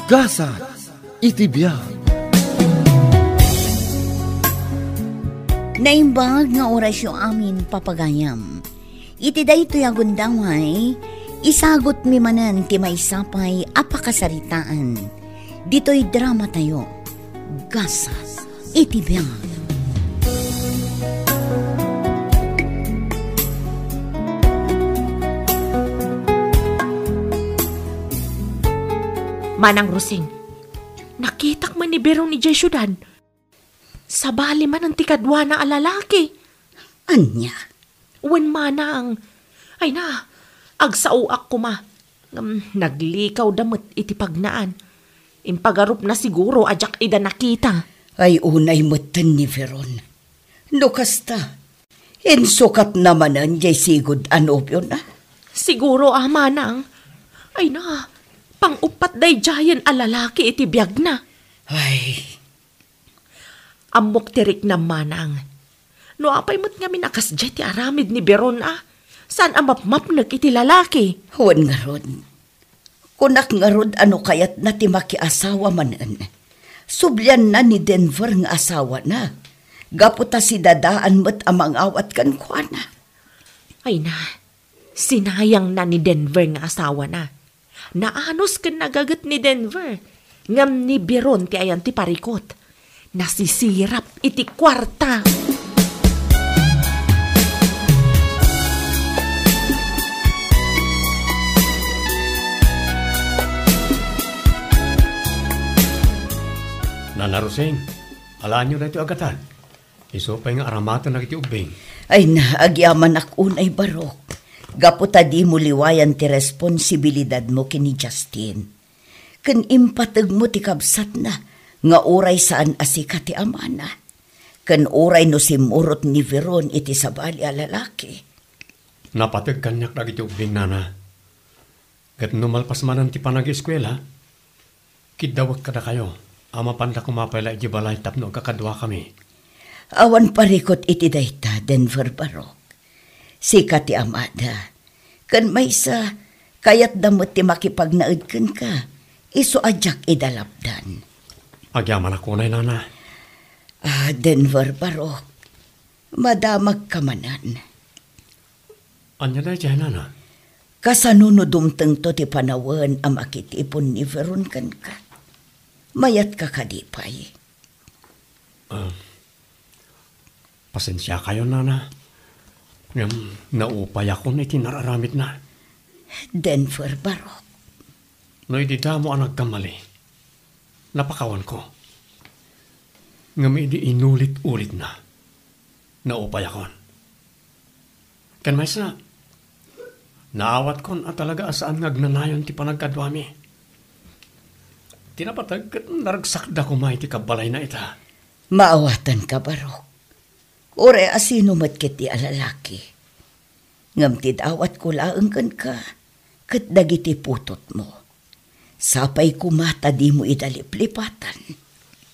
Gasa iti biag. Naimbag nga orasyo amin papagayam. Iti daytoy agundaway, isagot mi manan ti maysapay apakasaritaan. Dito'y drama tayo. Gasa iti biag. Manang Rosing, nakitak man ni Berong ni Jay syudad. Sa bali man ang tikadwa na alalaki. Anya? Uwan manang. Ay na, agsauak ko ma. Naglikaw damot iti pagnaan. Impagarup na siguro ajak ida nakita. Ay unay matan ni Veron. No kasta, insukat namanan jay sigod anobyo na. Siguro manang. Ay na, pang-upat day jayan alalaki iti biyag na. Ay. Amok tirik na manang. No apay mo't nga minakas jay ti aramid ni Beron Saan amapmapnag iti lalaki? Huwan nga ron. Kunak nga ron ano kayat na ti makiasawa manan. Subyan na ni Denver nga asawa na. Gaputa si dadaan mo't amang awat kan kwa na. Ay na, sinayang na ni Denver nga asawa na. Naanos ka nagagat ni Denver. Ngam ni Beron ti ayan ti parikot. Nasisirap iti kwarta. Nana Roseng, alaan nyo na ito agatan. Isupay nga aramatan na iti ubing. Ay na, agyaman akunay barok. Gaputa di mo liwayan ti responsibilidad mo kini Justin. Ken impatag mo ti kabsat na, nga uray saan asika ti amana. Ken uray no simurot ni Veron iti sabali a lalaki. Napatag kanyak na iti ubing, nana. Gat numalpas manan ti panag-eskwela, kidawag ka na kayo. Ama panda kumapayla iti balay tapno kakadwa kami. Awan parikot iti dayta, Denver Barok. Sika ti amada. Kan maysa, kayat damot ti makipagnaudken ka, iso ajak idalapdan. Agyaman ako na, nana. Denver Barok, madamag kamanan. Anya na dyan, nana? Kasanunodumteng to ti panawan ang makitipon ni Veron kan ka. Mayat ka kadipay. Pasensya kayo, nana. Naupay ako na itinararamit na. Denver Barok. No, hindi mo ang nagkamali. Napakawan ko. Nga may di inulit-ulit na. Naupay ako. Kan may sa, naawat kon at talaga asaan ngagnanayon ti panagkadwami. Tinapatag kat naragsakda ko may ti kabalay na ita. Maawatan ka, Barok. Ore asino matkit ti alalaki. Ngamtid awat ko laang kan ka, kat dagiti putot mo. Sapay kumata di mo idaliplipatan.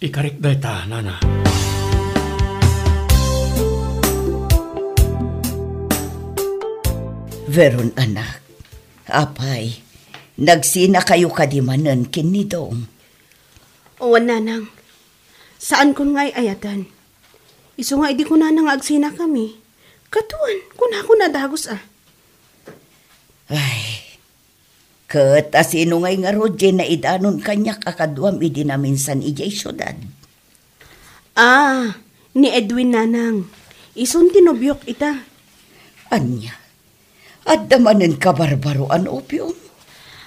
Ikarik da ita, nana. Veron anak, apay, nagsina kayo kadimanan kinidong. Owan nanang, saan kun nga'y ayatan? Iso nga, hindi ko na nang agsina kami. Katuan, kun ako nadagos Ay, kat asino nga'y nga rodje na idanon kanyak akadwam idi na minsan ijay syudad. Ni Edwin nanang. Isun tinubyok ita. Anya, at damanin ka barbaroan opyong.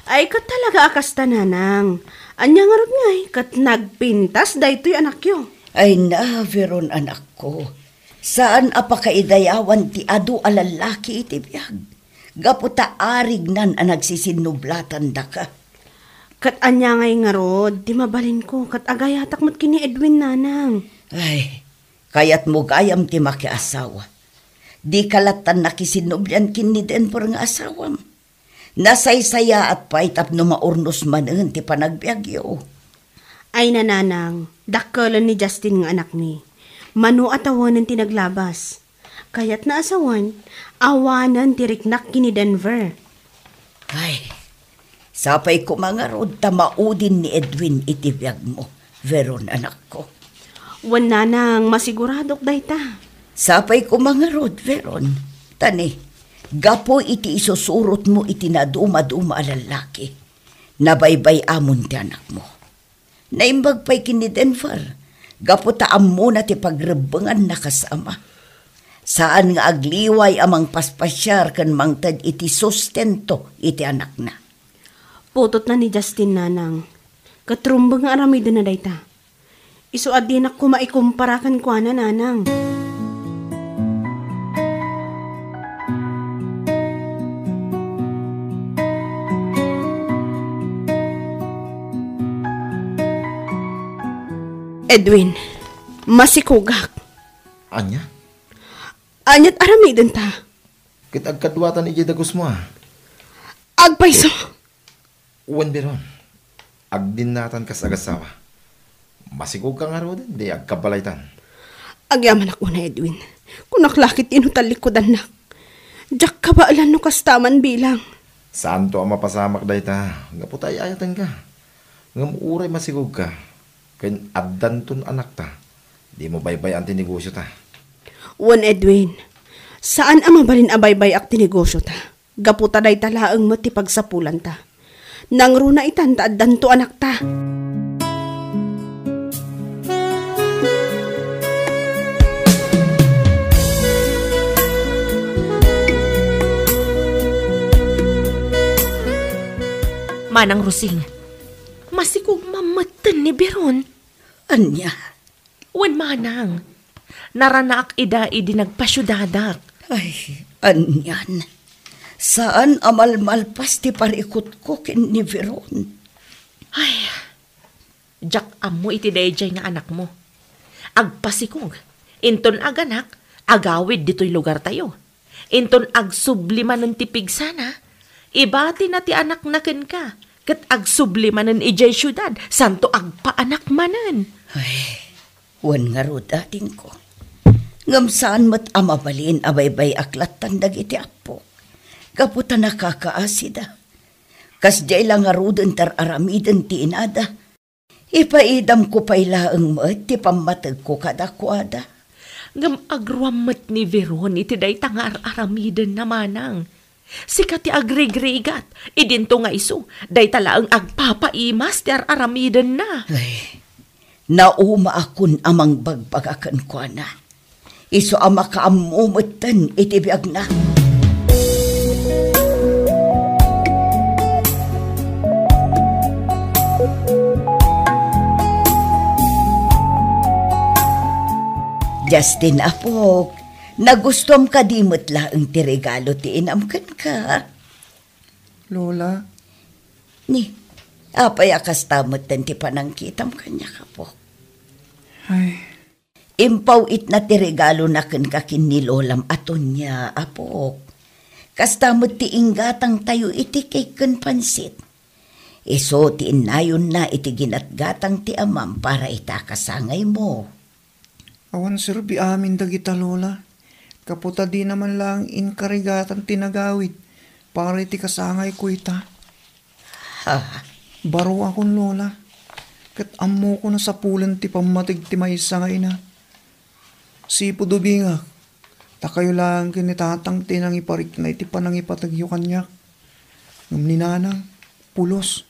Ay, kat talaga akasta nanang. Anya nga rod nga'y, kat nagpintas daytoy anak yo. Ay na, Veron anak ko. Saan apakaidayawan ti adu alalaki iti biyag? Gaputa arig nan ang nagsisinublatan da ka. Kat anya ngay nga rod, di mabalin ko, kat agayatak mo't kini Edwin nanang. Ay, kayat mo gayam ti makiasawa. Di kalatan nakisinublan kini Denver nga asawam. Nasaysaya at paitap no maurnos manen ti panagbiagyo. Ay nananang, dakkelan ni Justin nga anak ni. Manu atawanan tinaglabas. Kaya't naasawan, awanan tiriknak kini Denver. Ay, Sapay ko mga rod, tamaudin ni Edwin iti biyag mo. Veron, anak ko. Wan nanang masiguradok dayta. Sapay ko mga rod, Veron. Tani, gapo iti isusurot mo iti naduma-duma alalaki. Nabaybay amon ti anak mo. Naimbag pa'y kini Denver. Gapo taam mo na ti pagrebengan na kasama. Saan nga agliway amang paspasyar kan mangtad iti sustento iti anak na. Putot na ni Justin nanang. Katrumbang nga aramid na dayta. Isu adinak ko maikumparakan ko na nanang. Edwin, masikugak. Anya? Anyat aramidin ta. Kitagkadwatan iti dagos mo Agpayso. Uwan biron. Agdin natan kas agasawa. Masigog ka nga ro din, di agkabalaytan. Agyaman ako na Edwin. Kunaklakit inutalikodan na. Diyak ka ba alam no kastaman bilang? Saan to ang mapasamak dayta? Ngaputay ayatan ka. Ngamuray masigog ka. Ken addan ton anak ta. Di mo baybay ang tinegosyo ta. Wan Edwin, saan ang mabalin abaybay ak tinegosyo ta? Gaputa day talaang mati pagsapulan ta. Nang runa itan ta addan to anak ta. Manang Rusing, masikog mamatan ni Beron. Anya? Wan manang, naranaak ida idi nagpasyudadak. Ay, anyan. Saan amalmalpas ti parikot ko kin ni Veron? Ay, jak amo iti dayjay nga anak mo. Agpasikog, inton aganak, agawid dito'y lugar tayo. Inton agsubliman ng tipig sana, ibati na ti anak naken ka. Kat agsubliman ng ijay syudad, santo agpaanak manan. Ay, wan nga ro dating ko. Ngam saan mat amabalin abaybay aklat tandag iti apo. Kaputa nakakaasida. Kas jay lang nga ro den tar aramiden ti inada. Ipaidam ko pa'y laang mat, ti pamatag ko kadakwada. Ngam agruamat ni Veron iti day tangar aramiden na manang. Sikat ti agregregat, idinto nga iso, day talaang agpapaimas ti aramiden na. Ay, nauma akon amang bagbagakan ko na. Iso ama kaamumutan iti biag na. Justin Apok, nagustom ka di mutla ang ti regalo ti inamkan ka. Lola? Ni, apay akas tamutan ti panangkitam kanya ka po. Ay, Impaw it na ti regalo na ken kakin ni Lolam aton niya, Apok. Kastamot ti inggatang tayo iti kay ken pansit. Iso ti inayon na iti ginatgatang ti amam para itakasangay mo. awan serbi amin dagita Lola. Kaputa di naman lang inkarigatan tinagawid para iti kasangay ko ita. Ha, Baro akon Lola. Kat ammo ko na sa pulan ti pamatig ti maysa nga ina. Sipo dubinga. Takayo lang kinitatang tinang iparik na iti panang ipatagyo kanyak. Ngam ni nanang, pulos.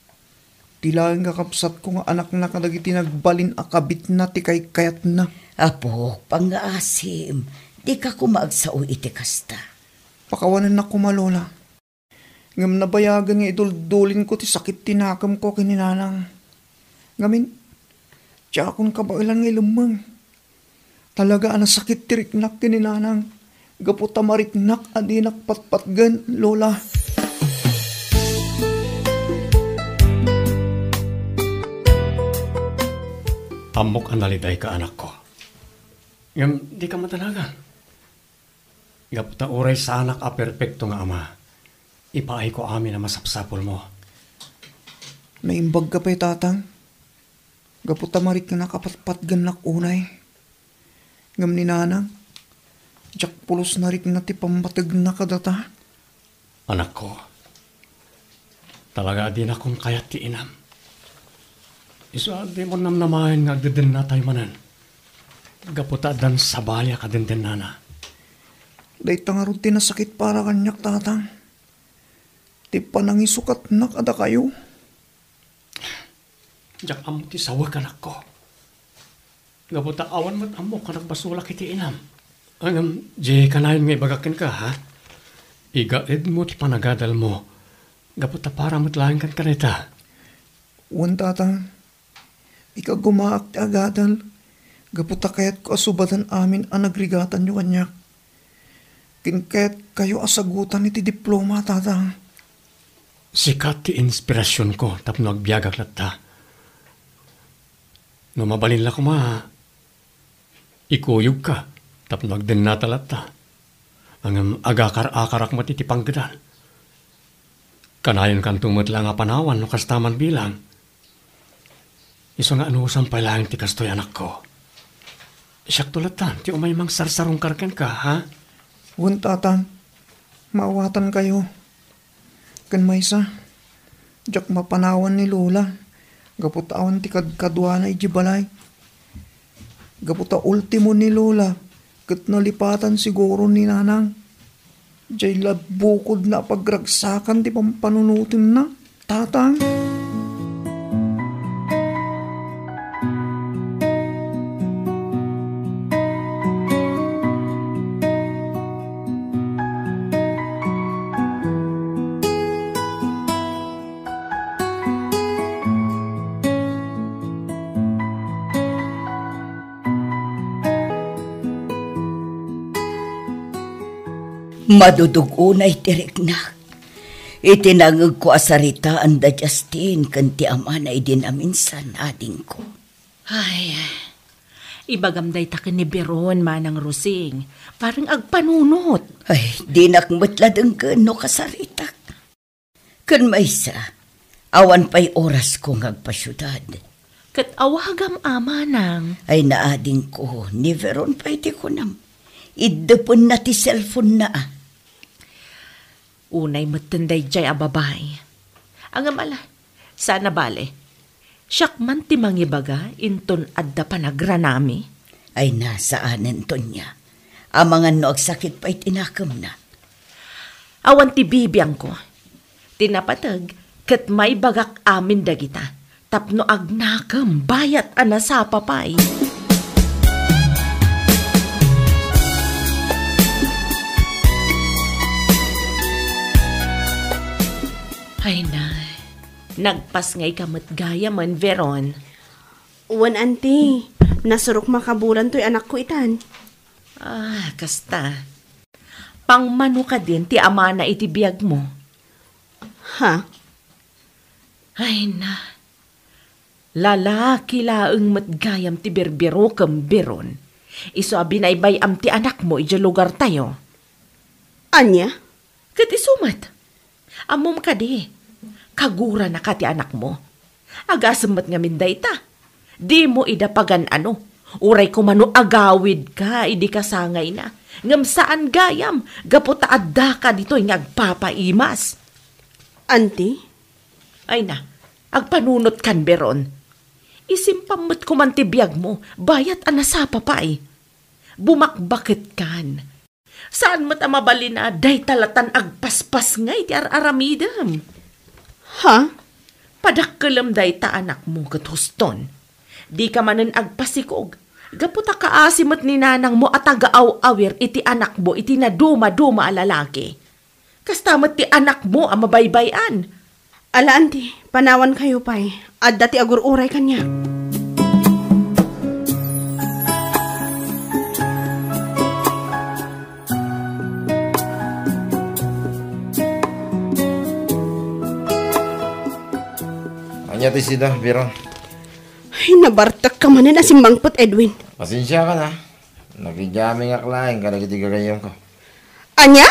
Tilang kakapsat ko nga anak na kadagiti nagbalin akabit na ti kay kayat na. Apok, pangaasim, di ka kumaagsao iti kasta. Pakawanan na ko Lola. Ngam nabayagan nga iduldulin ko ti sakit tinakam ko kininanang. Ngamin, tiyakon kabailan nga ilumang. Talaga ang sakit tiriknak kininanang. Gaputa mariknak adinak patpatgan, Lola. Amok ang naliday ka, anak ko. Ngam, di ka matanagan. Gaputa uray sa anak a perpekto nga ama. Ipaay ko amin na masapsapol mo. Naimbag ka pa'y tatang. Gaputa marik na kapatpatgan nak unay. Ngam ni nanang, jak pulos na rin na ti pamatag na kadata. Anak ko, Talaga din akong kayat ti inam. Isa di mo namnamahin nga agdadin na tayo manan. Gaputa dan sabaya ka din nana. Day tangarod ti nasakit para kanyak tatang. Ti panangisukat nak ada kayo. Jak amo ti sawa kanak ko. Gaputa awan mat amo kanak basulak iti inam. Ang di kanayon nga ibagakin ka ha? Igaid mo ti panagadal mo. Gaputa para mat laing kan kanita. Wan tatang. Ika gumaak ti agadal. Gaputa kayat ko asubatan amin ang nagrigatan nyo kanyak. Kinkayat kayo asagutan iti diploma tatang. Sikat ti inspirasyon ko tapno agbiagak latta. No mabalin la ko ma, ikuyog ka tapno agden natalatta. Ang agakar-akarak mo ti panggadan. Kanayon kan tumot lang nga panawan no kastaman bilang. Iso nga anusan pa lang ti kastoy anak ko. Siyak tulatan, ti umay mang sarsarong karken ka, ha? Wan tatang. Maawatan kayo. Kan maysa. Jak mapanawan ni Lola. Gaputawan ti kadkadwana iji balay. Gaputa ultimo ni Lola. Kat nalipatan siguro ni Nanang. Jay bukod na pagragsakan ti pampanunutin na, tatang. Madudugunay tiriknak. Itinangag ko asaritaan da Justin kanti amanay din aminsan ading ko. Ay, ibagamday ta ni Beron manang rusing. Parang agpanunot. Ay, di nakmatladang no kasaritak. Kan maysa, awan pa'y oras ko ngagpasyudad. Kat awagam amanang. Ay naading ko, ni Veron pa'y ti kunam. Idapon na ti cellphone na Unay matanday jay ababay. Ang amala, sana bale. Siyak man ti mangibaga inton adda panagranami. Ay nasaanen to niya. Amangan no agsakit pa'y tinakam na. Awan ti bibiyang ko. Tinapatag kat may bagak amin dagita. Tapno agnakam bayat ana sa papay. Ay na, nagpas ngay kamot gaya man, Veron. Wan auntie, nasurok makabulan to'y anak ko itan. Ah, kasta. Pangmano ka din ti ama na itibiyag mo. Ha? Ay na, lalaki laeng matgayam ti berbero kam Veron. Iso abinaybay am ti anak mo ija lugar tayo. Anya? Kat isumat. Amom ka di. Kagura na ka ti anak mo. Agasamat nga minday ta. Di mo idapagan ano. Uray ko mano agawid ka, idi kasangay na. Ngam saan gayam, gaputa adda ka dito'y ngagpapaimas. Auntie? Ay na, agpanunot kan Beron. Isimpamot ko man ti biyag mo, bayat anasapa pa eh. Bumakbakit kan. Saan mo tamabali na day talatan agpaspas ngay ti araramidam? Ha? Padakkelam day ta anak mo kat huston. Di ka manen agpasikog. Gaputa kaasimat ni nanang mo at tagaaw-awir iti anak mo iti na duma-duma alalaki. Kastamat ti anak mo ang mabaybayan. Ala auntie, panawan kayo pa'y. Adda ti agur-uray kanya. Anya ti sida, Veron. Ay, nabartak ka manin asimbangpot, Edwin. Pasensya ka na. Nakijaming aklain ka nagiti gagayong ko. Anya?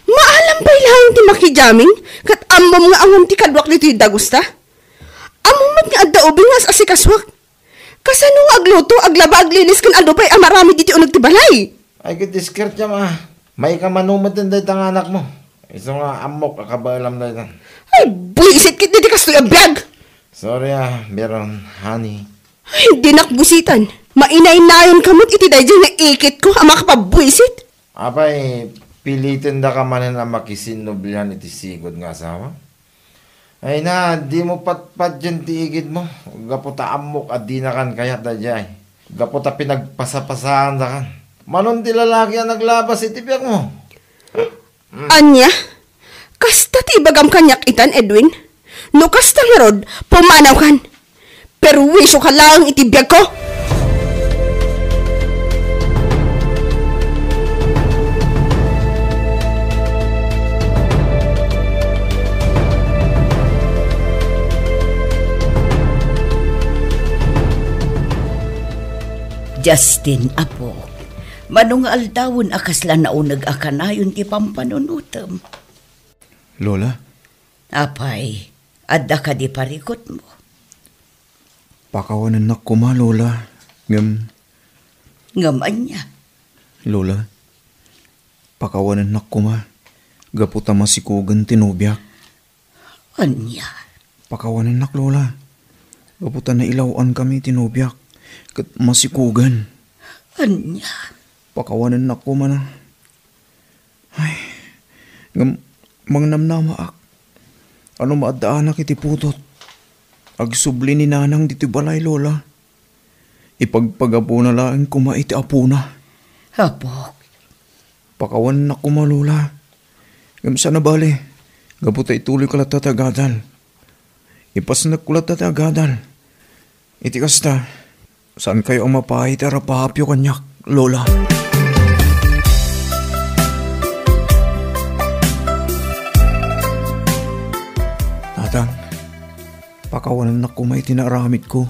Maalam pa'y lang ti makijaming? Kat amom nga angon ti kadwak dito yung dagusta? Amom nga adda ubing nga asikaswak. Kasano nga agluto, aglaba, aglinis kan ado pa'y amarami dito unag ti balay? Ay, kitiskirt niya ma. May ka manumad din dahi tang anak mo. Iso nga amok akabalam dahi tan. Ay, buisit kit di kastoy abiyag. Sorry Beron, honey. Ay, hindi nakbusitan. Mainay-nayon kamot iti dayjay nga ikit ko ang makapabuisit. Apay, pilitin da ka man na makisinobyan iti sigod nga asawa. Ay na, di mo patpat dyan tiigid mo. Gaputa amok at di na kan kayat da jay. Gaputa pinagpasapasahan da kan. Manon di lalaki ang naglabas itibyak mo. Anya? Kasta ti bagam kanyak itan, Edwin. No kasta nga rod, pumanaw kan. Pero wisyo ka lang itibiyag ko. Justin, apo. Manong aldawon akasla na unag akanayon ti pampanunutam. Lola, Apay, adda ka di parikot mo. pakawanan na ko ma, Lola. Ngaman niya. Lola, pakawanan na ko ma. Gaputa masikugan tinubyak. Anya. Pakawanan na, Lola. Gaputa na ilawan kami tinubyak. Kat masikugan. Anya. Pakawanan na ko man. Ay, mangnamnama ak. Ano maadaan na kiti putot. Agsubli ni nanang diti balay, Lola. Ipagpagapo na lang kumaiti apo na. Apo. Pakawan na kuma, Lola. Gamsa na bali. Gaputa ituloy ko lahat tatagadal. Ipas na ko lahat tatagadal. Iti kasta, saan kayo ang mapahit ara pahapyo kanyak, Lola? Tatang, pakawanan na ko may tinaramit ko.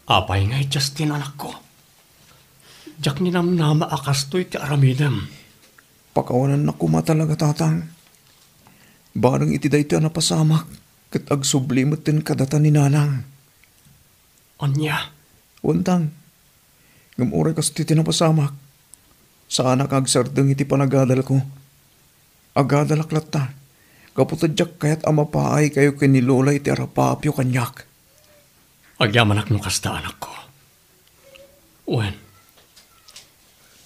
Apay ngay Justin anak ko. Jak ni namnama akastoy ti aramidam. Pakawanan na kuma talaga, tatang. Barang iti dayto na pasamak, kat agsublimot din kadata ni nanang. Anya, Untang, ngamuray kas ti tinapasamak. Saan agsardeng iti panagadal ko. Agadal aklat ta. Kaputadyak kaya't amapaay kayo kinilola iti arapapyo kanyak. agyamanak no kasta anak ko. Wen,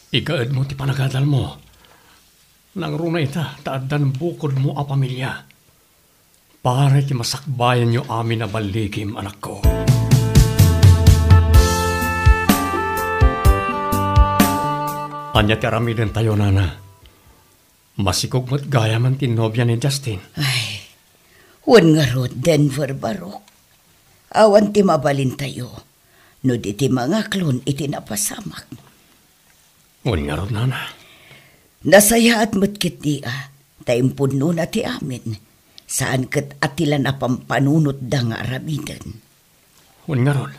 igaad mo ti panagadal mo. Nang runa ita, taaddan bukod mo a pamilya. Para ti masakbayan nyo amin na balikim, anak ko. Anya ti aramiden tayo, nana. Masikog mo't gaya man ti nobya ni Justin. Ay, wan nga rod, Denver Barok. Awan ti mabalin tayo. No di ti mga klon iti napasamak. Wan nga rod, nana. Nasaya at matkit niya, taimpun na ti amin. Saan kat atila na pampanunot da nga aramidan. Wan nga rod.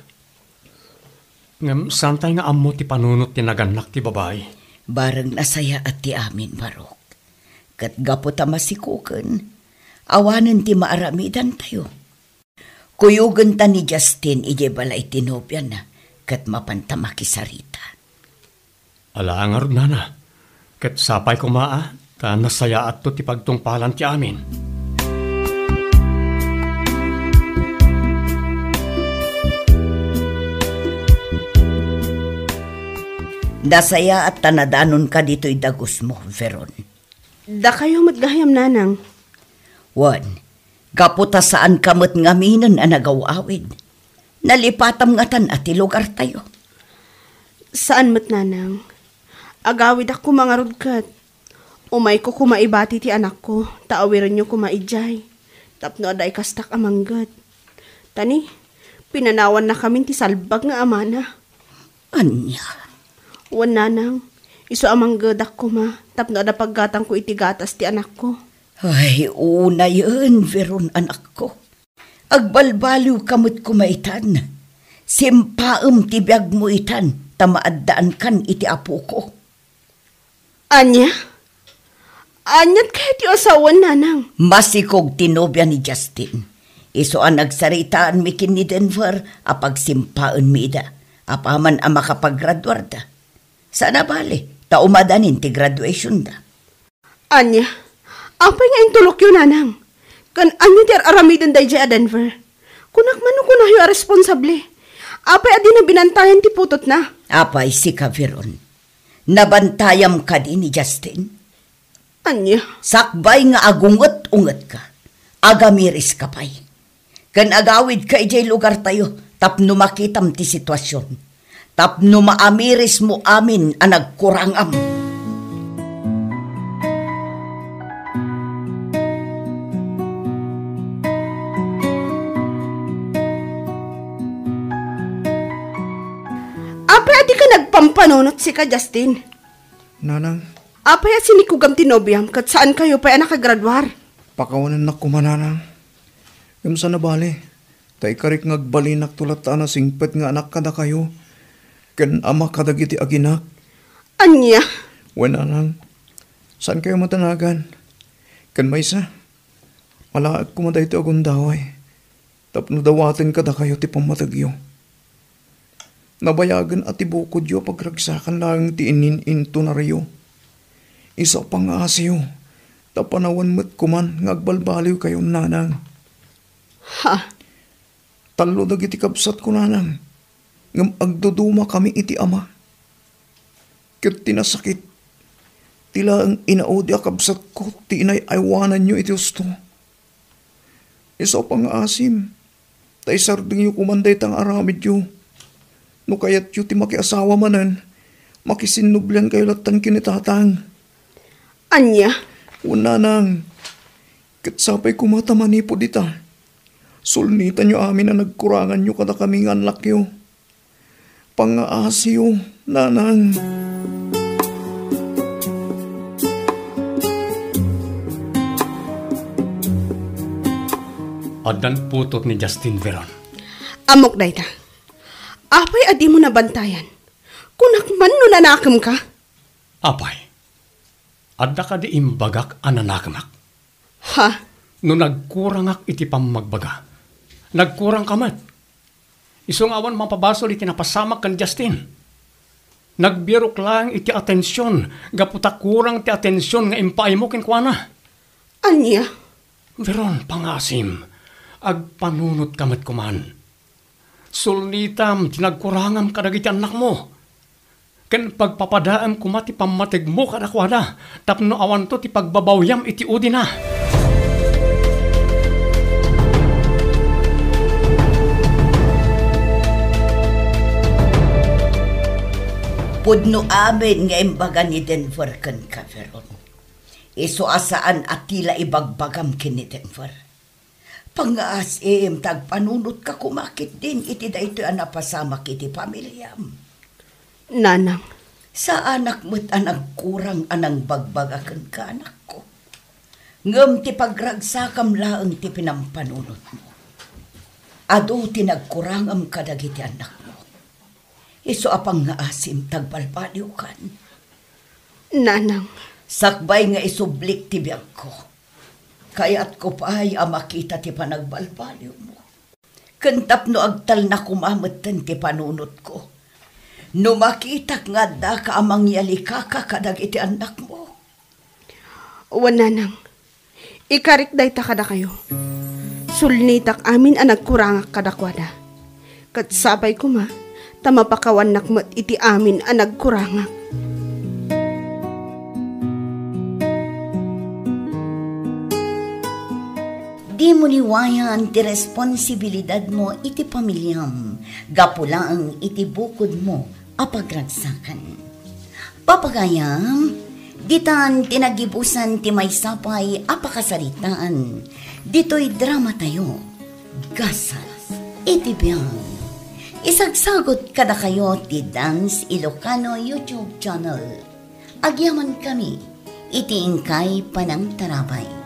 Ngam, santay nga amo ti panunot ti naganak ti babae. Barang nasaya at ti amin, Barok. Kat gaputa masikukan, awanan ti maaramidan tayo. Kuyugan ta ni Justin ije balay tinobyan na, kat mapanta makisarita. Ala nga rod, nana. Kat sapay ko maa, ta nasaya at to ti pagtungpalan ti amin. Nasaya at tanadanon ka dito'y dagos mo, Veron. Da kayo matgahayam, nanang. Wan, gaputa saan kamot ngaminan ang nagawawid. Nalipatam nga tan at lugar tayo. Saan mat, nanang? Agawid ako mga rudkat. Umay ko kumaibati ti anak ko, taawiran nyo kumaijay. Tapno aday kastak amanggat. Tani, pinanawan na kami ti salbag nga amana. Anya, Wan, nanang, iso amanggadak ko ma, tapno ada paggatang ko itigatas ti anak ko. ay una yun, Veron anak ko. Agbalbaliw kamot kumaitan. Simpaam ti biyag mo itan, tamaaddaan kan iti apo ko. Anya? Anyat kaya ti asawan, nanang? Masikog tinobya ni Justin. Iso ang nagsaritaan mi kin ni Denver, apag simpaan mi ida. Apaman ang makapaggraduar da. Sana bali, taumadanin ti graduation da. Anya, apay nga intulok yun, nanang. Kan anyo ti aramidon day a Denver. Kunak man ko na yung responsable. Apay adi na binantayan ti putot na. Apay si Veron. Nabantayam ka din ni Justin. Anya? Sakbay nga agungot-ungot ka. Agamiris ka pa'y. Kan agawid ka ijay lugar tayo, tapno makitam ti sitwasyon. Tapno maamiris mo amin ang nagkurangam. Apay adi ka nagpampanunot si ka Justin. Nanang, Apay at sinikugam tinobiam kat saan kayo pa nakagradwar. pakawanan na kumananang. Yung sa nabali, tay karik ngagbalinak tulatan na singpet nga anak kada kayo. Ken ama kadagiti aginak. Anya? Wananang, saan kayo matanagan? Ken maysa, malaag kumaday ti agundaway. Tapno dawatin kada kayo ti pamatagyo. Nabayagan at ibukod yo pagragsakan lang ti inin-into na riyo. Isa pang asiyo, tapanawan mo't kuman ngagbalbaliw kayo nanang. Ha? Talo dagiti kabsat ko nanang, ngam agduduma kami iti ama. Ket tinasakit, tila ang inaudi a kabsat ko, ti inay aywanan nyo iti usto. Isa pang asim, tay sarding yu kumanday tang aramid yu. No kayat yu ti makiasawa manan, makisinublan kayo latan kinitatang. Anya? Una nang, katsapay kumatamani po dita. Sulnitan nyo amin na nagkurangan nyo kada kaming anlak yo. Pangaasi yo, nanang. Adan putot ni Justin Veron. Amok dayta. Apay adi mo nabantayan. Kunak man no nanakam ka. Apay, adda ka di imbagak ananakamak. Ha? No nagkurangak iti pamagbaga. Nagkurang kamat. Isong awan mapabasol iti napasamak kan Justin. Nagbirok lang iti atensyon. Gaputa kurang ti atensyon nga impay mo kinkwana. Anya? Veron, pangasim. Agpanunot kamat kuman. Sulnitam, tinagkurangam kadagiti anak mo. Ken pagpapadaam kumati pamatig mo kadakwada. Tapno awan to ti pagbabawyam iti udi na. Pudno amin nga imbaga ni Denver kan Veron. Iso asaan at tila ibagbagam kini Denver. Pangaasim tagpanunot ka kumakit din iti da ito ang napasamak iti pamilyam. Nanang. Sa anak mo't anang kurang anang bagbagakan ka anak ko. Ngam ti pagragsakam laang ti pinampanunot mo. Ado ti nagkurangam kadagiti anak mo. Iso apang nga asim tagbalbaliw kan. Nanang. Sakbay nga isublik ti biyag ko. Kaya't ko pa ay amakita ti panagbalbaliw mo. Kantap no agtal na kumamatan ti panunot ko. No makitak nga da ka amang yalikaka kadag iti anak mo. Wananang. Ikarik dayta kada kayo. Sulnitak amin ang nagkurangak kadakwada. Kat sabay ko ma, tamapakawan nakmat iti amin ang nagkurangak. Di mo liwayan ti responsibilidad mo iti pamilyam, gapulaang iti bukod mo apagragsakan. Papagayam, ditan tinagibusan ti maysapay apakasaritaan, dito'y drama tayo, gasas, iti biyang. Isagsagot kada kayo ti Dance Ilocano YouTube channel. Agyaman kami, iti ingkay panang tarabay.